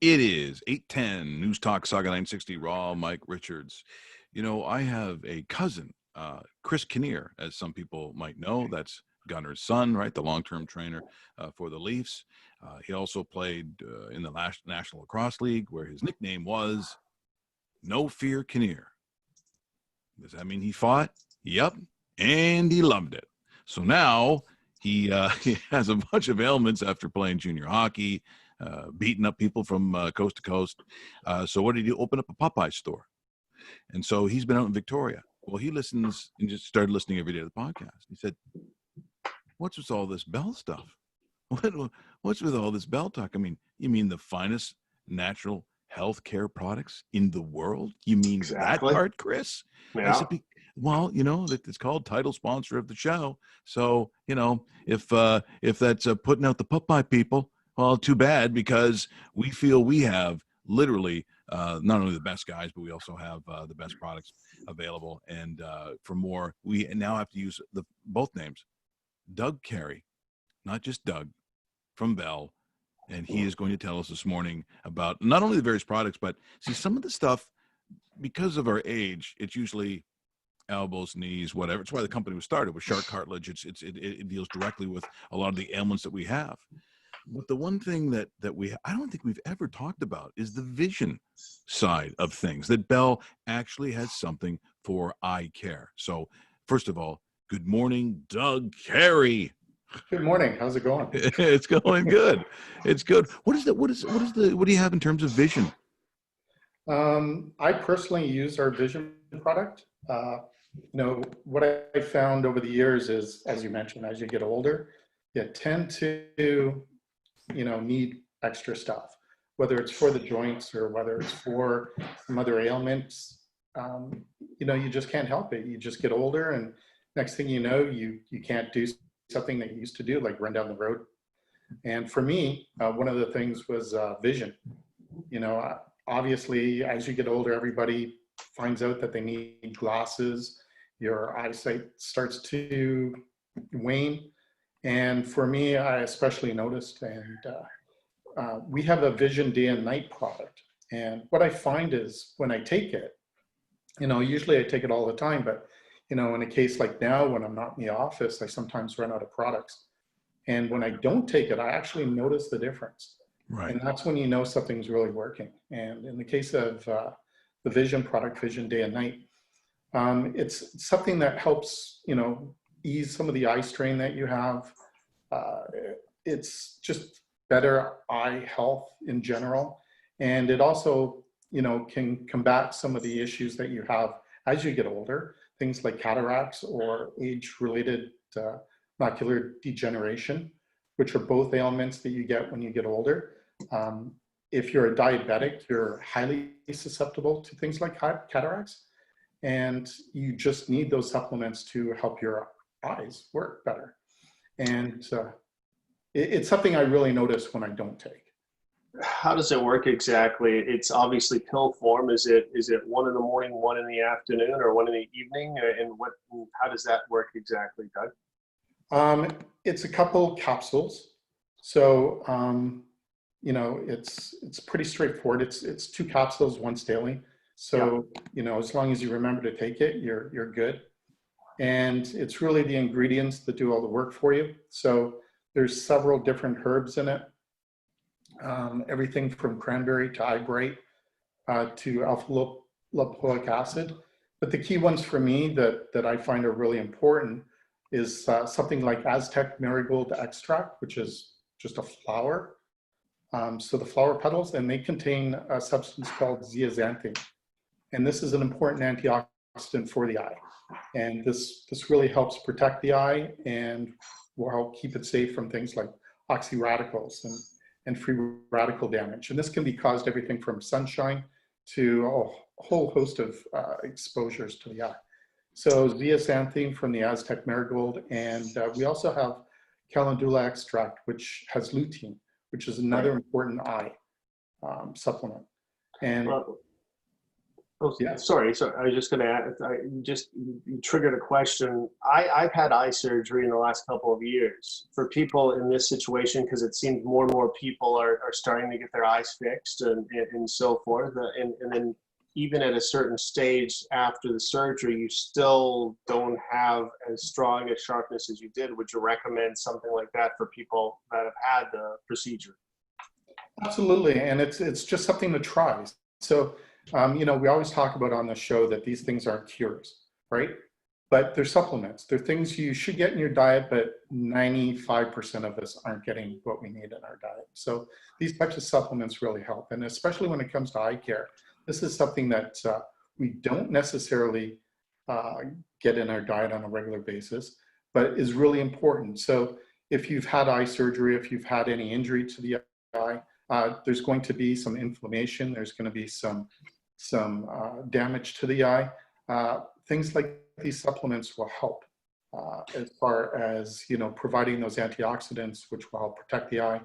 It is 8:10 News Talk Saga 960 Raw. Mike Richards. You know, I have a cousin, Chris Kinnear, as some people might know. That's Gunner's son, right? The long-term trainer for the Leafs. He also played in the last National Lacrosse League, where his nickname was No Fear Kinnear. Does that mean he fought? Yep, and he loved it. So now he has a bunch of ailments after playing junior hockey, beating up people from coast to coast. So what did he do? Open up a Popeye store. And so he's been out in Victoria. Well, he listens and just started listening every day to the podcast. He said, "What's with all this Bell stuff? What's with all this Bell talk? I mean, you mean the finest natural health care products in the world? You mean that Exactly. part, Chris?" I Yeah. said, "Well, you know, that it's called title sponsor of the show. So, you know, if that's putting out the Popeye people, well, too bad, because we feel we have literally not only the best guys, but we also have the best products available. And for more, we now have to use both names, Doug Carey, not just Doug, from Bell, and he is going to tell us this morning about not only the various products, but see, some of the stuff, because of our age, it's usually elbows, knees, whatever. It's why the company was started with shark cartilage. It deals directly with a lot of the ailments that we have. But the one thing that I don't think we've ever talked about is the vision side of things. That Bell actually has something for eye care. So, first of all, good morning, Doug Carey. Good morning. How's it going? It's going good. It's good. What do you have in terms of vision? I personally use our Vision product. What I found over the years is, as you mentioned, as you get older, you tend to, need extra stuff, whether it's for the joints or whether it's for some other ailments. You just can't help it. You just get older, and next thing you know, you can't do something that you used to do, like run down the road. And for me, one of the things was vision. Obviously, as you get older, everybody finds out that they need glasses. Your eyesight starts to wane. And for me, I especially noticed, and we have a Vision Day and Night product. And what I find is when I take it, usually I take it all the time, but, in a case like now, when I'm not in the office, I sometimes run out of products. And when I don't take it, I actually notice the difference. Right. And that's when you know something's really working. And in the case of the Vision product, Vision Day and Night, it's something that helps, ease some of the eye strain that you have. It's just better eye health in general. And it also, can combat some of the issues that you have as you get older, things like cataracts or age-related macular degeneration, which are both ailments that you get when you get older. If you're a diabetic, you're highly susceptible to things like cataracts, and you just need those supplements to help your eyes work better. And it's something I really notice when I don't take. How does it work exactly? It's obviously pill form. Is it 1 in the morning, 1 in the afternoon, or 1 in the evening? And how does that work exactly, Doug? It's a couple capsules. So, it's pretty straightforward. It's 2 capsules once daily. So, as long as you remember to take it, you're good. And it's really the ingredients that do all the work for you. So there's several different herbs in it. Everything from cranberry to eyebright to alpha lipoic acid. But the key ones for me that I find are really important is something like Aztec marigold extract, which is just a flower. So the flower petals, and they contain a substance called zeaxanthin. And this is an important antioxidant for the eye. And this really helps protect the eye and will help keep it safe from things like oxyradicals and free radical damage. And this can be caused everything from sunshine to a whole host of exposures to the eye. So zeaxanthin from the Aztec marigold, and we also have calendula extract, which has lutein, which is another important eye supplement. And Oh, Yeah. sorry. So I was just going to add, you triggered a question. I've had eye surgery in the last couple of years for people in this situation, because it seems more and more people are starting to get their eyes fixed and so forth. And then even at a certain stage after the surgery, you still don't have as strong a sharpness as you did. Would you recommend something like that for people that have had the procedure? Absolutely, and it's just something to try. So, you know, we always talk about on the show that these things aren't cures, right? But they're supplements. They're things you should get in your diet, but 95% of us aren't getting what we need in our diet. So these types of supplements really help, and especially when it comes to eye care, this is something that we don't necessarily get in our diet on a regular basis, but is really important. So if you've had eye surgery, if you've had any injury to the eye, there's going to be some inflammation. There's going to be some damage to the eye. Things like these supplements will help as far as, you know, providing those antioxidants, which will help protect the eye.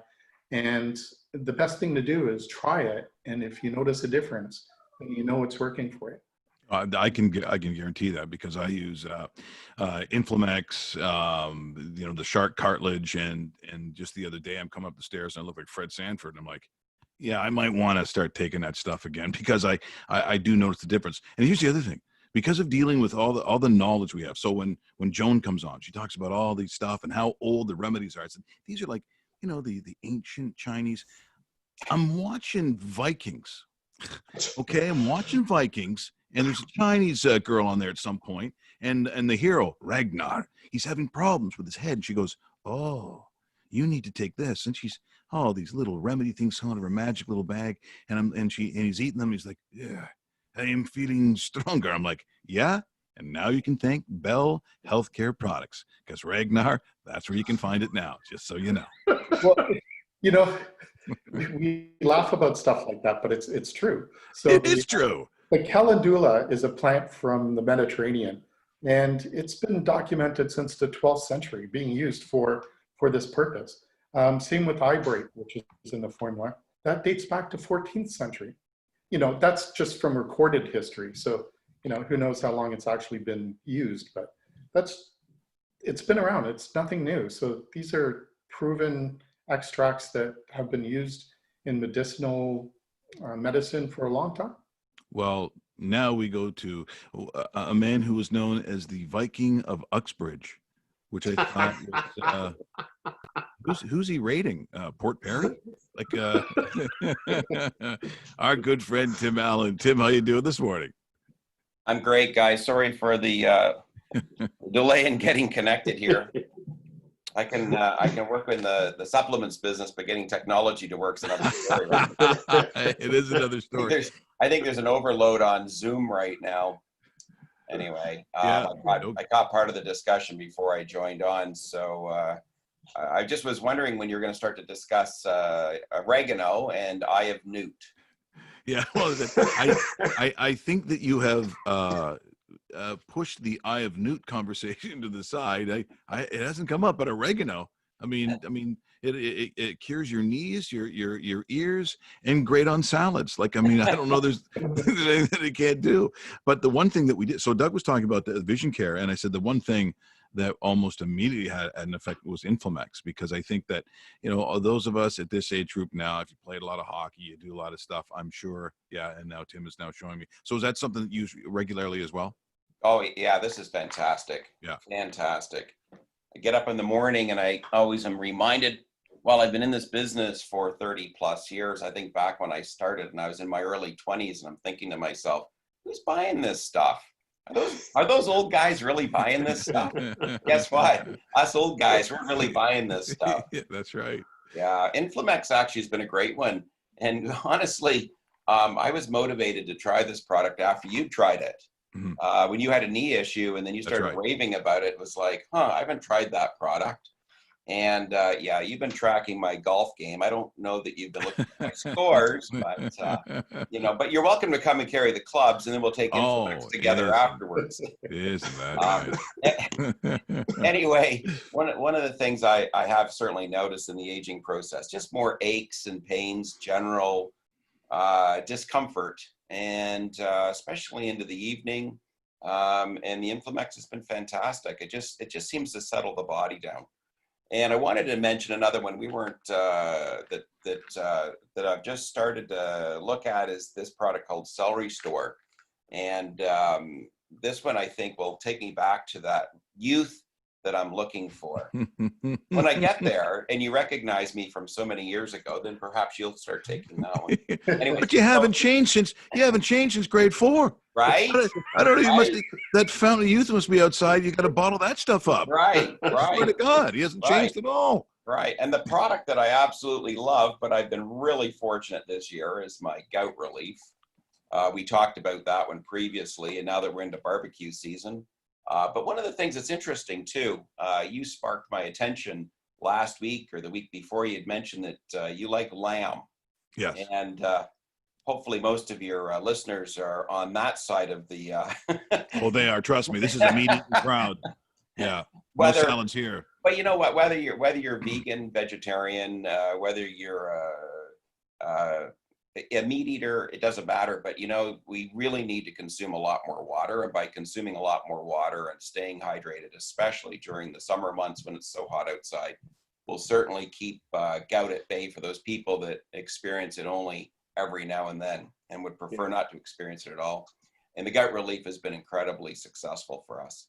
And the best thing to do is try it. And if you notice a difference, then you know it's working for you. I can guarantee that, because I use Inflamex, you know, the shark cartilage, and just the other day I'm coming up the stairs and I look like Fred Sanford, and I'm like, yeah, I might want to start taking that stuff again, because I do notice the difference. And here's the other thing, because of dealing with all the knowledge we have. So when Joan comes on, she talks about all these stuff and how old the remedies are. I said, these are like, you know, the ancient Chinese. I'm watching Vikings. Okay, I'm watching Vikings, and there's a Chinese girl on there at some point, and the hero Ragnar, he's having problems with his head. And she goes, "Oh, you need to take this." And she's, oh, these little remedy things come out of her magic little bag, and he's eating them. He's like, "Yeah, I am feeling stronger." I'm like, "Yeah." And now you can thank Bell Healthcare Products, because Ragnar, that's where you can find it now, just so you know. Well, you know, we laugh about stuff like that, but it's true. So It is true. the calendula is a plant from the Mediterranean, and it's been documented since the 12th century being used for this purpose. Same with eyebright, which is in the formula. That dates back to 14th century. You know, that's just from recorded history. So, you know, who knows how long it's actually been used, but it's been around. It's nothing new. So these are proven extracts that have been used in medicinal medicine for a long time. Well, now we go to a man who was known as the Viking of Uxbridge, which I thought was, who's he raiding? Port Perry? Like our good friend Tim Allen. Tim, how you doing this morning? I'm great, guys. Sorry for the delay in getting connected here. I can work in the supplements business, but getting technology to work is another story. Right? It is another story. I think there's an overload on Zoom right now. Anyway, Yeah, I caught part of the discussion before I joined on, so I just was wondering when you're going to start to discuss oregano and eye of newt. Yeah, well, I think that you have pushed the eye of newt conversation to the side. It hasn't come up, but oregano. I mean, it cures your knees, your ears, and great on salads. Like, I mean, I don't know, there's anything that it can't do. But the one thing that we did, so Doug was talking about the vision care, and I said the one thing that almost immediately had an effect was Inflamex, because I think that, you know, those of us at this age group now, if you played a lot of hockey, you do a lot of stuff, I'm sure. Yeah, and now Tim is now showing me. So is that something that you use regularly as well? Oh yeah, this is fantastic. Yeah, fantastic. I get up in the morning and I always am reminded, well, I've been in this business for 30 plus years. I think back when I started and I was in my early 20s, and I'm thinking to myself, who's buying this stuff? Are those old guys really buying this stuff? Guess what? Us old guys, we're really buying this stuff. Yeah, that's right. Yeah, Inflamex actually has been a great one. And honestly, I was motivated to try this product after you tried it. Mm-hmm. When you had a knee issue and then you started raving about it, it was like, I haven't tried that product. And yeah, you've been tracking my golf game. I don't know that you've been looking at my scores, but you know, but you're welcome to come and carry the clubs, and then we'll take Inflamex together afterwards. Isn't that nice? Anyway, one of the things I have certainly noticed in the aging process, just more aches and pains, general discomfort. and especially into the evening. And the Inflamex has been fantastic. It just seems to settle the body down. And I wanted to mention another one we weren't that I've just started to look at is this product called Celery Store, and this one I think will take me back to that youth that I'm looking for. When I get there and you recognize me from so many years ago, then perhaps you'll start taking that one. Anyway, but you haven't changed since grade 4. Right? I don't know. You Right. that fountain of youth must be outside. You got to bottle that stuff up. Right. Swear to God, he hasn't changed at all. Right. And the product that I absolutely love, but I've been really fortunate this year, is my gout relief. We talked about that one previously, and now that we're into barbecue season. But one of the things that's interesting too, you sparked my attention last week or the week before. You had mentioned that you like lamb. Yes. And hopefully most of your listeners are on that side of the. Well, they are. Trust me. This is a meat-eating crowd. Yeah. No salads here. But you know what? Whether you're vegan, vegetarian, whether you're a meat eater, it doesn't matter. But you know, we really need to consume a lot more water, and by consuming a lot more water and staying hydrated, especially during the summer months when it's so hot outside, will certainly keep gout at bay for those people that experience it only every now and then and would prefer not to experience it at all. And the gout relief has been incredibly successful for us.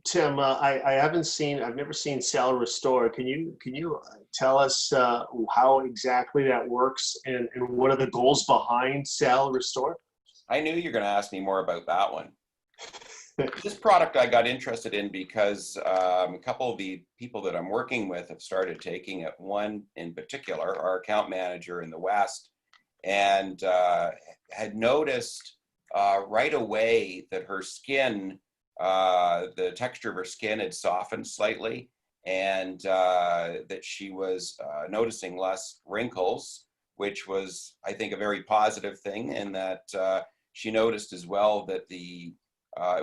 Tim, I've never seen Cell Restore. Can you tell us how exactly that works and what are the goals behind Cell Restore? I knew you were going to ask me more about that one. This product I got interested in because a couple of the people that I'm working with have started taking it. One in particular, our account manager in the West, and had noticed right away that her skin, the texture of her skin had softened slightly, and that she was noticing less wrinkles, which was, I think, a very positive thing, and that she noticed as well that it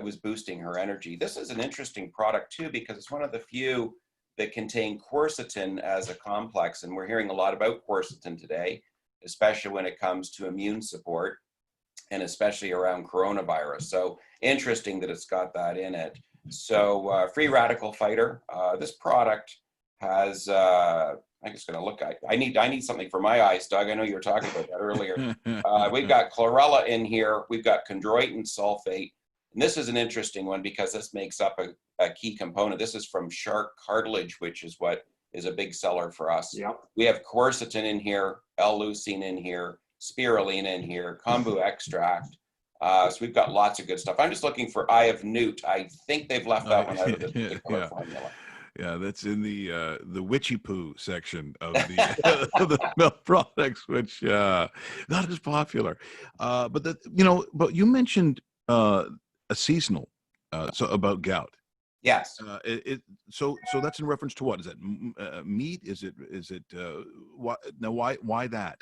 was boosting her energy. This is an interesting product too, because it's one of the few that contain quercetin as a complex, and we're hearing a lot about quercetin today, especially when it comes to immune support, and especially around coronavirus. So interesting that it's got that in it. So free radical fighter. This product has, I'm just going to look at, I need something for my eyes, Doug. I know you were talking about that earlier. We've got chlorella in here. We've got chondroitin sulfate. And this is an interesting one because this makes up a key component. This is from shark cartilage, which is what is a big seller for us. Yep. We have quercetin in here, L-leucine in here, spirulina in here, kombu extract. So we've got lots of good stuff. I'm just looking for Eye of Newt. I think they've left that one out of this particular formula. Yeah, that's in the witchy poo section of the of the milk products, which not as popular. But you mentioned a seasonal, so about gout. Yes. So that's in reference to what? Is that meat? Is it why that?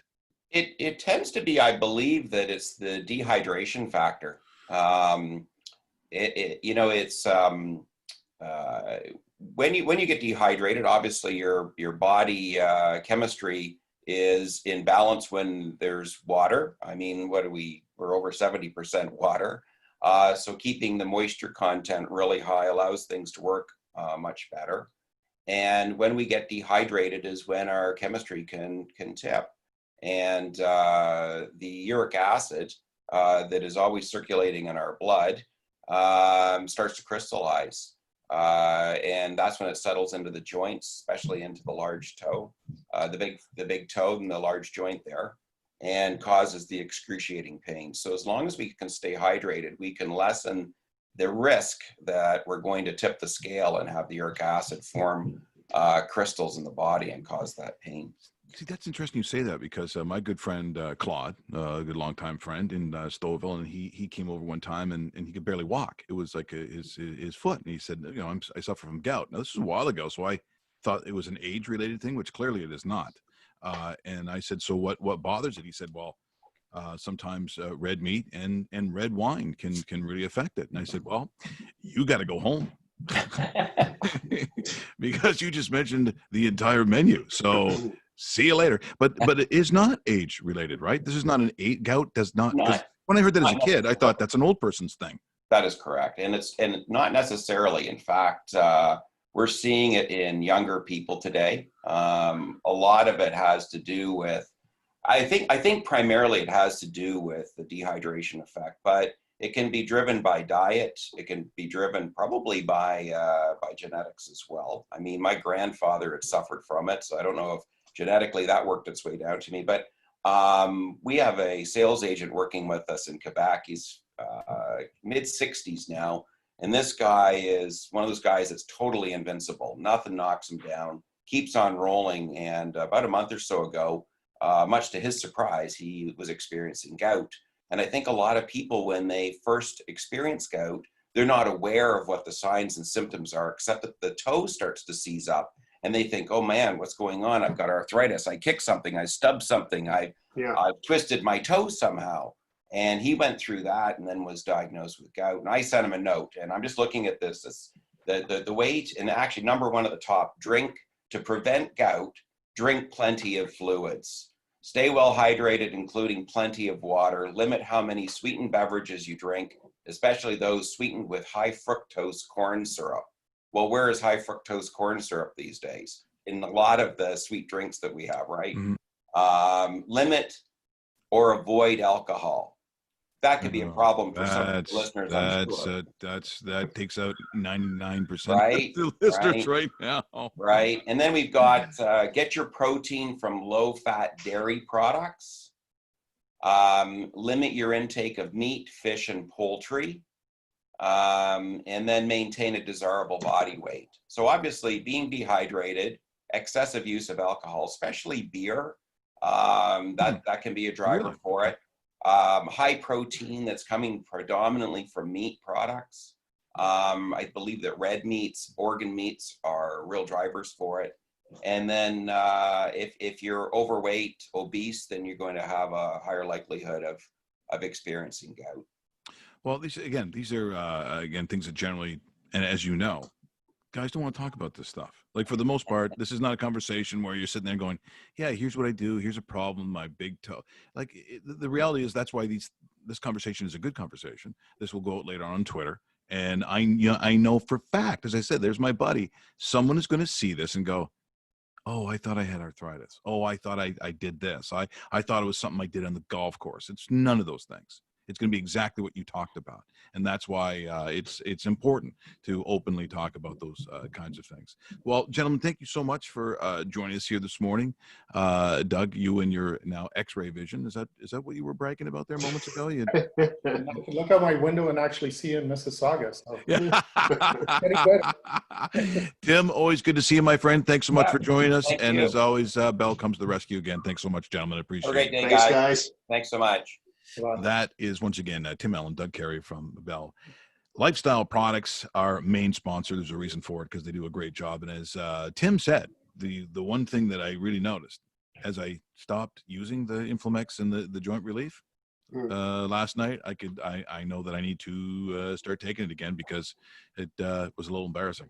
It tends to be, I believe, that it's the dehydration factor. It's when you get dehydrated, obviously your body chemistry is in balance when there's water. I mean, we're over 70% water. So keeping the moisture content really high allows things to work much better. And when we get dehydrated is when our chemistry can tip. And the uric acid that is always circulating in our blood starts to crystallize. And that's when it settles into the joints, especially into the large toe, the big toe and the large joint there, and causes the excruciating pain. So as long as we can stay hydrated, we can lessen the risk that we're going to tip the scale and have the uric acid form crystals in the body and cause that pain. See, that's interesting you say that because my good friend Claude, a good longtime friend in Stouffville, and he came over one time and he could barely walk. It was like his foot, and he said, I suffer from gout. Now this was a while ago, so I thought it was an age-related thing, which clearly it is not. And I said, so what bothers it? He said, well, sometimes red meat and red wine can really affect it. And I said, well, you got to go home. Because you just mentioned the entire menu. So see you later. But it is not age related, right? This is not an gout does not When I heard that as a kid, I thought that's an old person's thing. That is correct. And it's not necessarily. In fact, we're seeing it in younger people today. A lot of it has to do with, I think primarily it has to do with the dehydration effect, but it can be driven by diet. It can be driven probably by genetics as well. I mean, my grandfather had suffered from it, so I don't know if genetically that worked its way down to me. But we have a sales agent working with us in Quebec. He's mid 60s now, and this guy is one of those guys that's totally invincible. Nothing knocks him down. Keeps on rolling. And about a month or so ago, much to his surprise, he was experiencing gout. And I think a lot of people, when they first experience gout, they're not aware of what the signs and symptoms are, except that the toe starts to seize up. And they think, oh man, what's going on? I've got arthritis. I kicked something. I stubbed something. I've twisted my toe somehow. And he went through that and then was diagnosed with gout. And I sent him a note. And I'm just looking at this. The weight, and actually number one at the top, drink to prevent gout, drink plenty of fluids. Stay well hydrated, including plenty of water. Limit how many sweetened beverages you drink, especially those sweetened with high fructose corn syrup. Well, where is high fructose corn syrup these days? In a lot of the sweet drinks that we have, right? Mm-hmm. Limit or avoid alcohol. That could be a problem for some of the listeners. That takes out 99% right, of the listeners right now. Right. And then we've got get your protein from low-fat dairy products. Limit your intake of meat, fish, and poultry. And then maintain a desirable body weight. So obviously being dehydrated, excessive use of alcohol, especially beer, that can be a driver for it. High protein that's coming predominantly from meat products. I believe that red meats, organ meats are real drivers for it. And then if you're overweight, obese, then you're going to have a higher likelihood of experiencing gout. Well, these are things that generally, and as you know, guys don't want to talk about this stuff. Like, for the most part, this is not a conversation where you're sitting there going, yeah, here's what I do. Here's a problem, my big toe. Like, the reality is that's why this conversation is a good conversation. This will go out later on Twitter. And I know for fact, as I said, there's my buddy. Someone is going to see this and go, oh, I thought I had arthritis. Oh, I thought I did this. I thought it was something I did on the golf course. It's none of those things. It's going to be exactly what you talked about. And that's why it's important to openly talk about those kinds of things. Well, gentlemen, thank you so much for joining us here this morning. Doug, you and your now X-ray vision, is that what you were bragging about there moments ago? I can look out my window and actually see in Mississauga. So. Yeah. Tim, always good to see you, my friend. Thanks so much for joining us. And as always, Bell comes to the rescue again. Thanks so much, gentlemen. I appreciate it. Great day, guys. Thanks so much. That is, once again, Tim Allen, Doug Carey from Bell. Lifestyle Products, our main sponsor. There's a reason for it because they do a great job. And as Tim said, the one thing that I really noticed as I stopped using the Inflamex and the joint relief last night, I know that I need to start taking it again because it was a little embarrassing.